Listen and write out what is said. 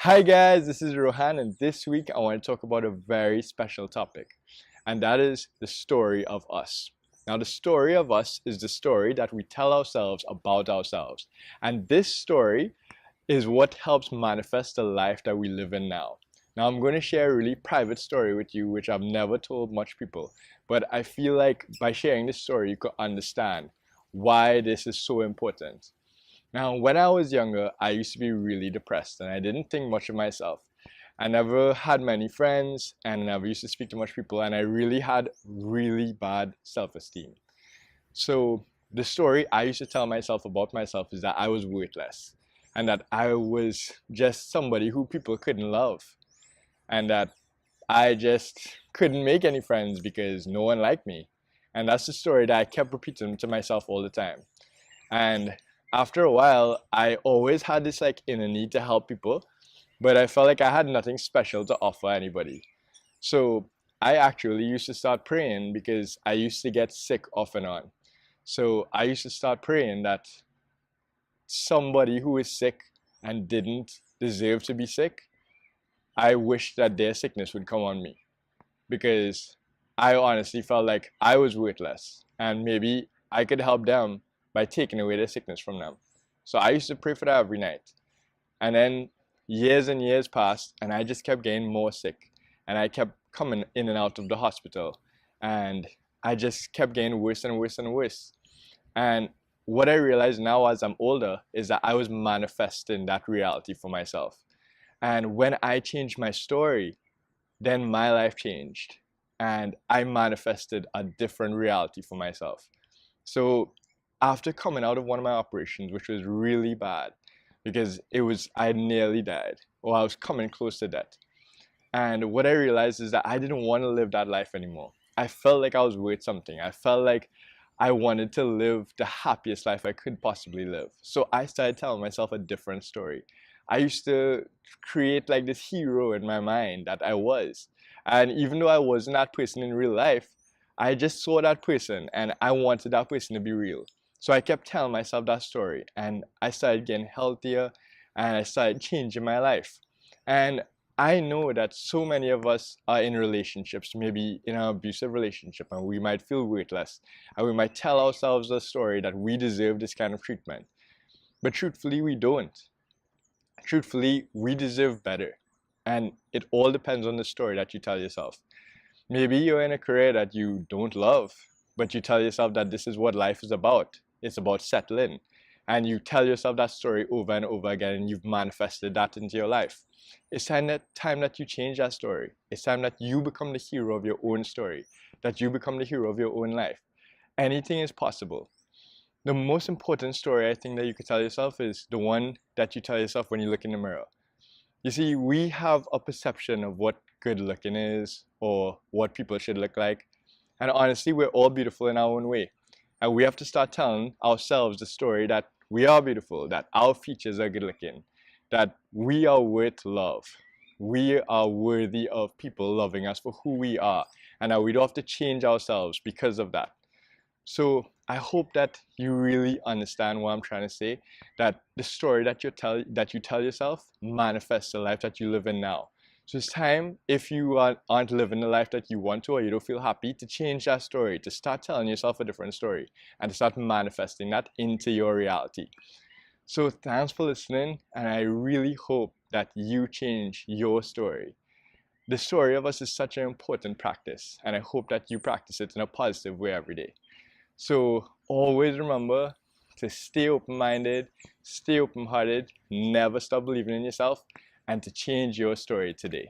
Hi guys, this is Rohan, and this week I want to talk about a very special topic, and that is the story of us. Now, the story of us is the story that we tell ourselves about ourselves, and this story is what helps manifest the life that we live in now. Now, I'm going to share a really private story with you, which I've never told much people, but I feel like by sharing this story, you could understand why this is so important. Now, when I was younger, I used to be really depressed and I didn't think much of myself. I never had many friends and I never used to speak to much people, and I really had really bad self-esteem. So, the story I used to tell myself about myself is that I was worthless and that I was just somebody who people couldn't love, and that I just couldn't make any friends because no one liked me. And that's the story that I kept repeating to myself all the time. And after a while, I always had this like inner need to help people, but I felt like I had nothing special to offer anybody. So I actually used to start praying because I used to get sick off and on. So I used to start praying that somebody who is sick and didn't deserve to be sick, I wish that their sickness would come on me, because I honestly felt like I was worthless and maybe I could help them by taking away their sickness from them. So I used to pray for that every night. And then years and years passed and I just kept getting more sick. And I kept coming in and out of the hospital. And I just kept getting worse and worse and worse. And what I realize now as I'm older is that I was manifesting that reality for myself. And when I changed my story, then my life changed and I manifested a different reality for myself. So after coming out of one of my operations, which was really bad because I nearly died, or I was coming close to death. And what I realized is that I didn't want to live that life anymore. I felt like I was worth something. I felt like I wanted to live the happiest life I could possibly live. So I started telling myself a different story. I used to create like this hero in my mind that I was. And even though I wasn't that person in real life, I just saw that person and I wanted that person to be real. So I kept telling myself that story and I started getting healthier and I started changing my life. And I know that so many of us are in relationships, maybe in an abusive relationship, and we might feel worthless, and we might tell ourselves a story that we deserve this kind of treatment. But truthfully, we don't. Truthfully, we deserve better. And it all depends on the story that you tell yourself. Maybe you're in a career that you don't love, but you tell yourself that this is what life is about. It's about settling. And you tell yourself that story over and over again, and you've manifested that into your life. It's time that you change that story. It's time that you become the hero of your own story, that you become the hero of your own life. Anything is possible. The most important story I think that you could tell yourself is the one that you tell yourself when you look in the mirror. You see, we have a perception of what good looking is or what people should look like. And honestly, we're all beautiful in our own way. And we have to start telling ourselves the story that we are beautiful, that our features are good looking, that we are worth love. We are worthy of people loving us for who we are, and that we don't have to change ourselves because of that. So I hope that you really understand what I'm trying to say, that the story that you tell yourself manifests the life that you live in now. So it's time, if you aren't living the life that you want to or you don't feel happy, to change that story, to start telling yourself a different story and to start manifesting that into your reality. So thanks for listening, and I really hope that you change your story. The story of us is such an important practice, and I hope that you practice it in a positive way every day. So always remember to stay open-minded, stay open-hearted, never stop believing in yourself, and to change your story today.